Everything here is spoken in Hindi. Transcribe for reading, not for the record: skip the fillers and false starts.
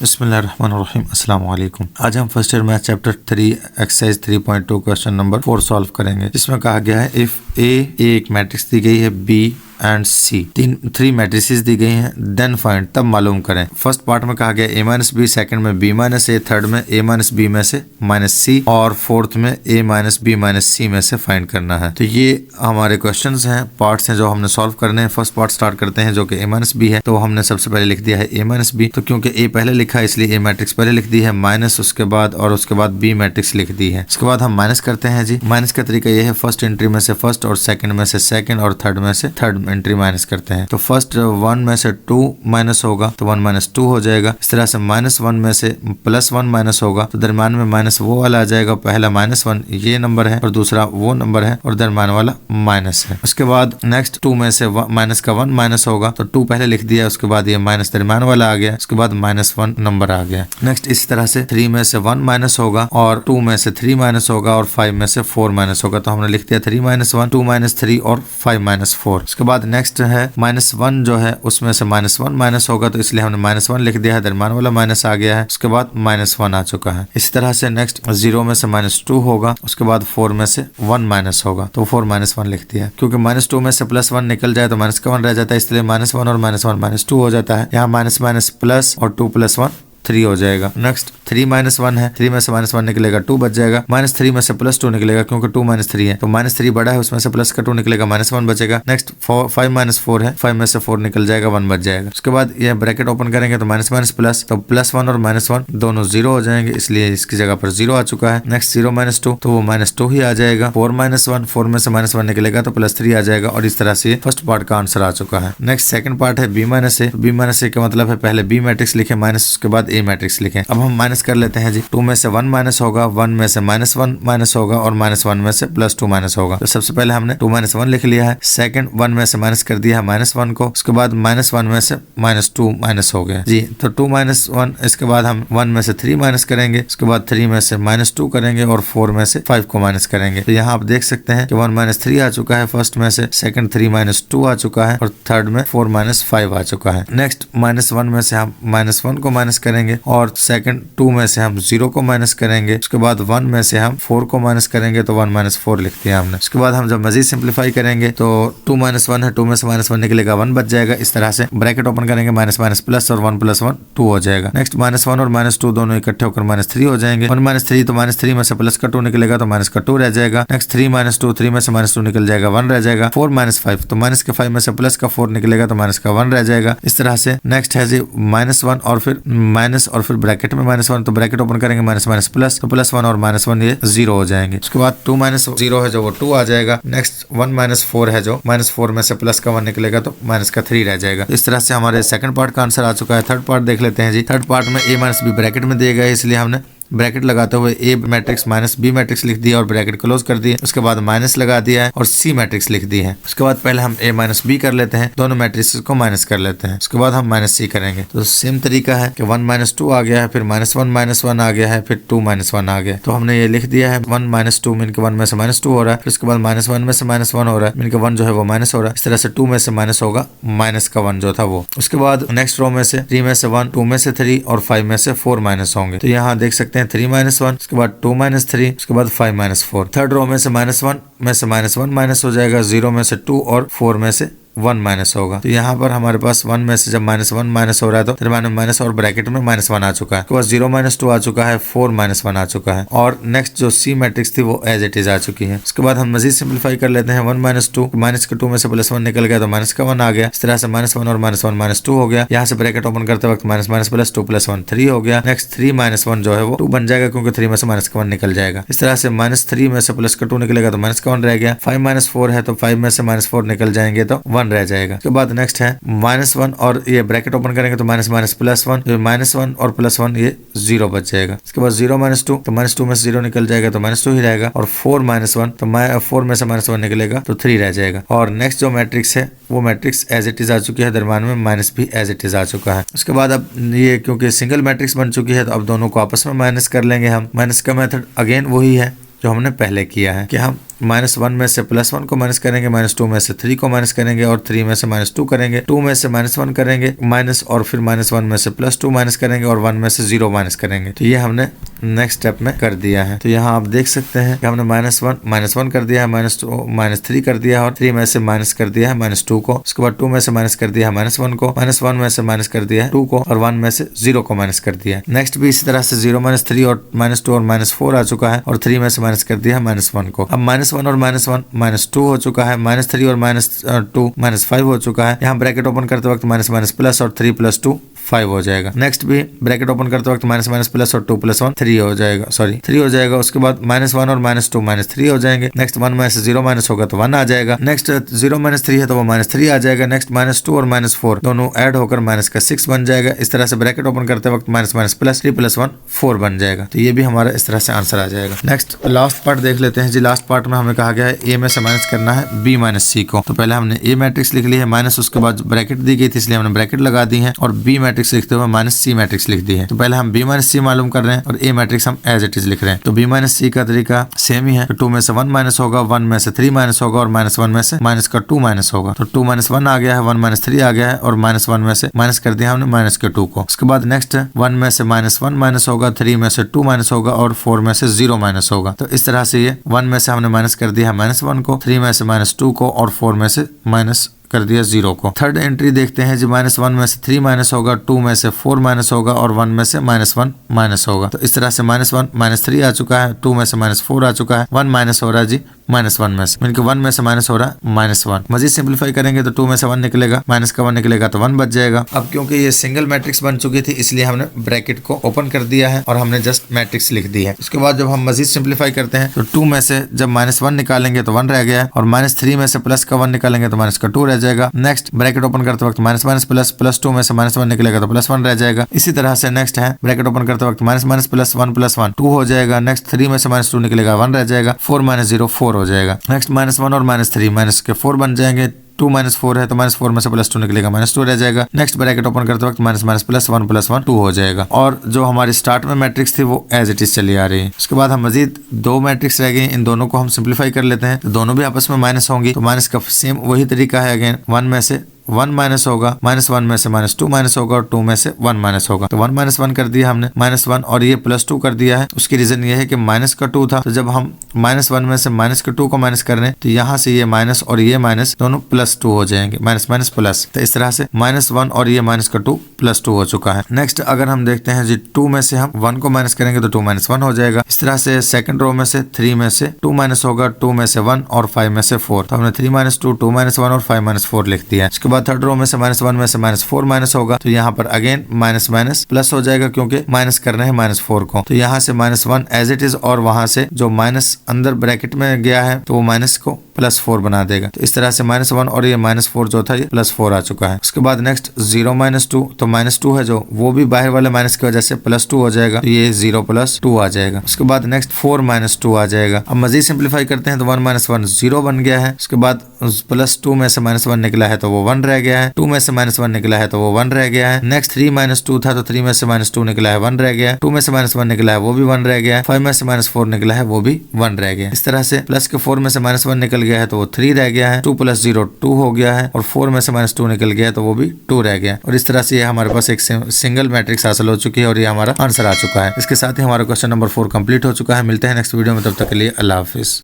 बिस्मिल्लाहिर्रहमानिर्रहीम अस्सलाम वालेकुम। आज हम first year math chapter 3 exercise 3.2 question number 4 solve करेंगे, जिसमें कहा गया है इफ ए एक मैट्रिक्स दी गई है, B and C three matrices दी गई हैं, देन फाइंड तब मालूम करें। फर्स्ट पार्ट में कहा गया ए माइनस बी, सेकंड में बी माइनस ए, थर्ड में ए माइनस बी में से माइनस सी और फोर्थ में ए माइनस बी माइनस सी में से फाइंड करना है। तो ये हमारे क्वेश्चंस हैं, पार्ट्स हैं जो हमने सॉल्व करने हैं। फर्स्ट पार्ट स्टार्ट करते हैं जो कि ए माइनस बी है, तो हमने सबसे पहले लिख दिया है ए माइनस बी। तो क्योंकि ए पहले लिखा है इसलिए ए मैट्रिक्स पहले लिख दी है, माइनस उसके बाद और उसके बाद बी मैट्रिक्स लिख दी है। उसके बाद हम माइनस करते हैं जी। माइनस का तरीका ये है, फर्स्ट एंट्री में से फर्स्ट और सेकंड में से सेकंड और थर्ड में से थर्ड एंट्री माइनस करते हैं। तो फर्स्ट 1 में से 2 माइनस होगा तो 1 माइनस 2 हो जाएगा। इस तरह से -1 में से +1 माइनस होगा तो दरम्यान में माइनस वो वाला आ जाएगा। पहला -1 ये नंबर है और दूसरा वो नंबर है और दरम्यान वाला माइनस है। उसके बाद नेक्स्ट 2 में से माइनस का 1 माइनस होगा तो 2 पहले लिख दिया, उसके बाद ये माइनस दरम्यान वाला आ गया, उसके बाद -1 नंबर आ गया। नेक्स्ट इस तरह से 3 में से 1 माइनस होगा और 2 में से 3 माइनस होगा और 5 में से 4 माइनस होगा। तो हमने लिख दिया 3 - 1, 2 - 3 और 5 - 4। उसके बाद नेक्स्ट है -1 जो है उसमें से -1 माइनस होगा तो इसलिए हमने -1 लिख दिया है, दरम्यान वाला माइनस आ गया है। उसके बाद -1 आ चुका है। इस तरह से नेक्स्ट 0 में से -2 होगा, उसके बाद 4 में से 1 माइनस होगा तो 4 - 1 लिख दिया। क्योंकि -2 में से +1 निकल जाए तो माइनस का 1 रह जाता है, इसलिए -1 और -1 -2 हो जाता है। यहाँ माइनस माइनस प्लस और 2 + 1 3 हो जाएगा। नेक्स्ट 3 - 1 है, 3 में से -1 निकलेगा 2 बच जाएगा। -3 में से +2 निकलेगा क्योंकि 2 - 3 है तो -3 बड़ा है, उसमें से प्लस का 2 निकलेगा, -1 बचेगा। नेक्स्ट 5 - 4 है, 5 में से 4 निकल जाएगा, 1 बच जाएगा। उसके बाद ये ब्रैकेट ओपन करेंगे तो माइनस माइनस प्लस, तो +1 और -1 दोनों 0 हो जाएंगे, इसलिए इसकी जगह पर 0 आ चुका है। नेक्स्ट 0 - 2 तो वो -2 ही आ जाएगा। 4 - 1, 4 में से -1 निकलेगा तो +3 आ जाएगा और इस तरह से फर्स्ट पार्ट का आंसर आ चुका है। नेक्स्ट सेकंड पार्ट है बी माइनस ए। बी माइनस ए का मतलब है पहले बी मैट्रिक्स लिखे माइनस उसके बाद ए मैट्रिक्स लिखे। अब हम माइनस कर लेते हैं जी। 2 में से 1 माइनस होगा, 1 में से -1 माइनस होगा और -1 में से +2 माइनस होगा। तो सबसे पहले हमने 2 - 1 लिख लिया है। सेकंड 1 में से माइनस कर दिया है -1 को, उसके बाद -1 में से -2 माइनस हो गया जी। तो 2 - 1, इसके बाद हम 1 में से 3 माइनस करेंगे, उसके बाद 3 में से -2 करेंगे और 4 में से 5 को माइनस करेंगे। तो यहाँ आप देख सकते हैं कि 1 - 3 आ चुका है फर्स्ट में से, सेकंड 3 - 2 आ चुका है और थर्ड में 4 - 5 आ चुका है। नेक्स्ट -1 में से हम -1 को माइनस करेंगे और सेकंड 2 में से हम 0 को माइनस करेंगे, उसके बाद 1 में से हम 4 को माइनस करेंगे तो 1 - 4 लिख दिया हमने। उसके बाद हम जब मजीद सिंप्लीफाई करेंगे तो 2 - 1 है, 2 में से -1 निकलेगा, 1 बच जाएगा। इस तरह से ब्रैकेट ओपन करेंगे, माइनस माइनस प्लस और 1 + 1 2 हो जाएगा। नेक्स्ट -1 और -2 दोनों इकट्ठे होकर -3 हो जाएंगे। 1 - 3 तो -3 में से प्लस का 2 निकलेगा तो माइनस का 2 रह जाएगा। नेक्स्ट 3 - 2, 3 में से -2 निकल जाएगा, 1 रह जाएगा। 4 - 5 तो माइनस के 5 में से प्लस का 4 निकलेगा तो माइनस का 1 रह जाएगा। इस तरह से नेक्स्ट है जी -1 और फिर माइनस और फिर ब्रैकेट में -1 तो ब्रैकेट ओपन करेंगे माइनस माइनस प्लस तो +1 और -1 ये 0 हो जाएंगे। उसके बाद 2 - 0 है जो वो 2 आ जाएगा। नेक्स्ट 1 - 4 है जो -4 में से प्लस का 1 निकलेगा तो माइनस का 3 रह जाएगा। इस तरह से हमारे सेकंड पार्ट का आंसर आ चुका है। थर्ड पार्ट देख लेते हैं जी। थर्ड पार्ट में a - b ब्रैकेट में दिए गए इसलिए हमने ब्रैकेट लगाते हुए ए मैट्रिक्स -b मैट्रिक्स लिख दिया और ब्रैकेट क्लोज कर दिया। उसके बाद माइनस लगा दिया है और सी मैट्रिक्स लिख दी है। उसके बाद पहले हम a - b कर लेते हैं, दोनों मैट्रिक्स को माइनस कर लेते हैं, उसके बाद हम -c करेंगे। तो सेम तरीका है कि 1 - 2 आ गया है, फिर -1 - 1 आ गया है, फिर 2 - 1 आ गया। तो हमने ये लिख दिया है 1 - 2 मीन के 1 में से -2 हो रहा है, फिर उसके बाद -1 में से -1 हो रहा है, मीन के 1 जो है वो माइनस हो रहा है। इस तरह से 2 में से माइनस होगा, माइनस का 1 जो था वो। उसके बाद नेक्स्ट रो में से 3 में से 1, 2 में से 3 और 5 में से 4 माइनस होंगे। तो यहाँ देख सकते हैं 3 - 1, उसके बाद 2 - 3, उसके बाद 5 - 4। थर्ड रो में से -1 में से -1 माइनस हो जाएगा, 0 में से 2 और 4 में से 1 माइनस होगा। तो यहाँ पर हमारे पास 1 में से जब -1 माइनस हो रहा है तो दरम्यान में माइनस और ब्रैकेट में -1 आ चुका है। उसके बाद 0 - 2 आ चुका है, 4 - 1 आ चुका है और नेक्स्ट जो सी मैट्रिक्स थी वो एज इट इज आ चुकी है। उसके बाद हम मजीद सिंप्लीफाई कर लेते हैं। 1 - 2 माइनस के 2 में से +1 निकल गया तो माइनस का 1 आ गया। इस तरह से -1 और -1 -2 हो गया। यहाँ से ब्रैकेट ओपन करते वक्त माइनस माइनस प्लस 2 + 1 3 हो गया। नेक्स्ट 3 - 1 जो है वो 2 बन जाएगा क्योंकि 3 में से माइनस का 1 निकल जाएगा। इस तरह से -3 में से प्लस का 2 निकलेगा तो माइनस का 1 रह गया। 5 - 4 है तो 5 में से -4 निकल जाएंगे तो 1 रह जाएगा। उसके बाद नेक्स्ट है -1 और ये ब्रैकेट ओपन करेंगे तो माइनस माइनस +1, -1 और +1 ये 0 बच जाएगा। इसके बाद 0 - 2 तो -2 में से 0 निकल जाएगा तो -2 ही रहेगा और 4 - 1 तो 4 में से -1 निकलेगा तो 3 रह जाएगा। और नेक्स्ट जो मैट्रिक्स है वो मैट्रिक्स एज इट इज आ चुकी है, दरम्यान में माइनस भी एज इट इज आ चुका है। उसके बाद अब ये क्योंकि सिंगल मैट्रिक्स बन चुकी है तो अब दोनों को आपस में माइनस कर लेंगे हम। माइनस का मेथड अगेन वही है जो हमने पहले किया है कि हम -1 में से +1 को माइनस करेंगे, -2 में से 3 को माइनस करेंगे और 3 में से -2 करेंगे, 2 में से -1 करेंगे माइनस और फिर -1 में से +2 माइनस करेंगे और 1 में से 0 माइनस करेंगे। तो ये हमने नेक्स्ट स्टेप में कर दिया है। तो यहाँ आप देख सकते हैं कि हमने -1 कर दिया है, -3 कर दिया है और 3 में से माइनस कर दिया है -2 को, उसके बाद 2 में से माइनस कर दिया है -1 को, -1 में से माइनस कर दिया है 2 को और 1 में से 0 को माइनस कर दिया है। नेक्स्ट भी इसी तरह से 0 -3 और -2 और -4 आ चुका है और 3 में से माइनस कर दिया है -1 को। अब -1 और -1 -2 हो चुका है, -3 और -2 -5 हो चुका है। यहाँ ब्रैकेट ओपन करते वक्त माइनस प्लस और 3 + 2 5 हो जाएगा। नेक्स्ट भी ब्रैकेट ओपन करते वक्त माइनस प्लस और 2 + 1 3 हो जाएगा, 3 हो जाएगा। उसके बाद -1 और -2 -3 हो जाएंगे। नेक्स्ट 1 में से 0 माइनस होगा तो 1 आ जाएगा। नेक्स्ट 0 -3 है तो वो -3 आ जाएगा। नेक्स्ट -2 और -4 दोनों ऐड होकर -6 बन जाएगा। इस तरह से ब्रैकेट ओपन करते वक्त माइनस प्लस 3 + 1 4 बन जाएगा। तो ये भी हमारा इस तरह से आंसर आ जाएगा। नेक्स्ट लास्ट पार्ट देख लेते हैं जी। लास्ट पार्ट में हमें कहा गया है ए में से माइनस करना है B - C को। तो पहले हमने ए मैट्रिक्स लिख ली है माइनस, उसके बाद ब्रैकेट दी गई थी इसलिए हमने ब्रैकेट लगा दी है और B मैट्रिक्स लिखते हुए -C मैट्रिक्स लिख दी है। तो पहले हम B - C मालूम कर रहे हैं और A मैट्रिक्स हम एज इट इज लिख रहे हैं। तो B - C का तरीका सेम ही है। तो 2 में से 1 माइनस होगा, 1 में से 3 माइनस होगा और -1 में से माइनस का 2 माइनस होगा। तो 2 - 1 आ गया है, 1 - 3 आ गया है और -1 में से माइनस कर दिया हमने माइनस के 2 को। उसके बाद नेक्स्ट 1 में से -1 माइनस होगा, 3 में से 2 माइनस होगा और 4 में से 0 माइनस होगा। तो इस तरह से ये 1 में से हमने माइनस कर दिया है -1 को, 3 में से -2 को और 4 में से माइनस कर दिया 0 को। थर्ड एंट्री देखते हैं जी। -1 में से 3 माइनस होगा, 2 में से 4 माइनस होगा और 1 में से -1 माइनस होगा। तो इस तरह से -1 -3 आ चुका है, 2 में से -4 आ चुका है, 1 माइनस हो रहा है जी -1 में से, यानी कि 1 में से माइनस हो रहा है -1। मजीद सिंप्लीफाई करेंगे तो 2 में से 1 निकलेगा, माइनस का 1 निकलेगा तो 1 बच जाएगा। अब क्योंकि ये सिंगल मैट्रिक्स बन चुकी थी इसलिए हमने ब्रैकेट को ओपन कर दिया है और हमने जस्ट मैट्रिक्स लिख दी है। उसके बाद जब हम मजीद सिंप्लीफाई करते हैं तो 2 में से जब -1 निकालेंगे तो 1 रह गया है और -3 में से प्लस का 1 निकालेंगे तो माइनस का 2 रह जाएगा। नेक्स्ट ब्रैकेट ओपन करते वक्त माइनस प्लस 2 में से -1 निकलेगा तो +1 रह जाएगा। इसी तरह से नेक्स्ट है ब्रैकेट ओपन करते वक्त माइनस प्लस 1 + 1 2 हो जाएगा। नेक्स्ट 3 में से -2 निकलेगा 1 रह जाएगा। 4 - 0 4 हो जाएगा। नेक्स्ट -1 और -3 माइनस के 4 बन जाएंगे। 2 - 4 है तो -4 में से +2 निकलेगा, -2 रह जाएगा। नेक्स्ट ब्रैकेट ओपन करते वक्त माइनस प्लस 1 + 1 2 हो जाएगा। और जो हमारी स्टार्ट में मैट्रिक्स थी वो एज इट इज चली आ रही है। उसके बाद हम मजीद 2 मैट्रिक्स रह गई, इन दोनों को हम सिंप्लीफाई कर लेते हैं। तो दोनों भी आपस में माइनस होंगी तो माइनस का सेम वही तरीका है। अगेन 1 में से 1 माइनस होगा, -1 में से -2 माइनस होगा और 2 में से 1 माइनस होगा। तो 1 - 1 कर दिया हमने -1 और ये +2 कर दिया है। उसकी रीजन ये है कि माइनस का 2 था, तो जब हम -1 में से माइनस के 2 को माइनस कर रहे हैं तो यहाँ से ये माइनस और ये माइनस दोनों +2 हो जाएंगे, माइनस प्लस। तो इस तरह से -1 और ये माइनस का 2 +2 हो चुका है। नेक्स्ट अगर हम देखते हैं जी 2 में से हम 1 को माइनस करेंगे तो 2 - 1 हो जाएगा। इस तरह से सेकंड रो में से 3 में से 2 माइनस होगा, 2 में से 1 और 5 में से 4। तो हमने 3 - 2 2 - 1 और 5 - 4 लिख दिया। उसके बाद थर्ड रो में से -1 में से -4 माइनस होगा तो यहाँ पर अगेन माइनस प्लस हो जाएगा क्योंकि माइनस कर रहे हैं -4 को। तो यहाँ से -1 एज इट इज और वहां से जो माइनस अंदर ब्रैकेट में गया है तो वो माइनस को +4 बना देगा। तो इस तरह से -1 और ये -4 जो था ये +4 आ चुका है। उसके बाद नेक्स्ट 0 - 2 तो -2 है जो वो भी बाहर वाले माइनस की वजह से +2 हो जाएगा। तो ये 0 + 2 आ जाएगा। उसके बाद नेक्स्ट 4 - 2 आ जाएगा। अब मजीद सिंप्लीफाई करते हैं तो 1 - 1 0 बन गया है। उसके बाद +2 में से -1 निकला है तो वो 1 रह गया है। 2 में से -1 निकला है तो वो 1 रह गया है। नेक्स्ट 3 - 2 था तो 3 में से -2 निकला है 1 रह गया है। 2 में से -1 निकला है वो भी 1 रह गया है। 5 में से -4 निकला है वो भी 1 रह गया है। इस तरह से प्लस के 4 में से -1 निकल गया है तो वो 3 रह गया है। 2 + 0 2 हो गया है और 4 में से -2 निकल गया है तो वो भी 2 रह गया है। और इस तरह से ये हमारे पास एक सिंगल मैट्रिक्स हासिल हो चुकी है और ये हमारा आंसर आ चुका है। इसके साथ ही हमारा क्वेश्चन नंबर 4 कंप्लीट हो चुका है। मिलते हैं नेक्स्ट वीडियो में, तब तक के लिए अल्लाह हाफिज।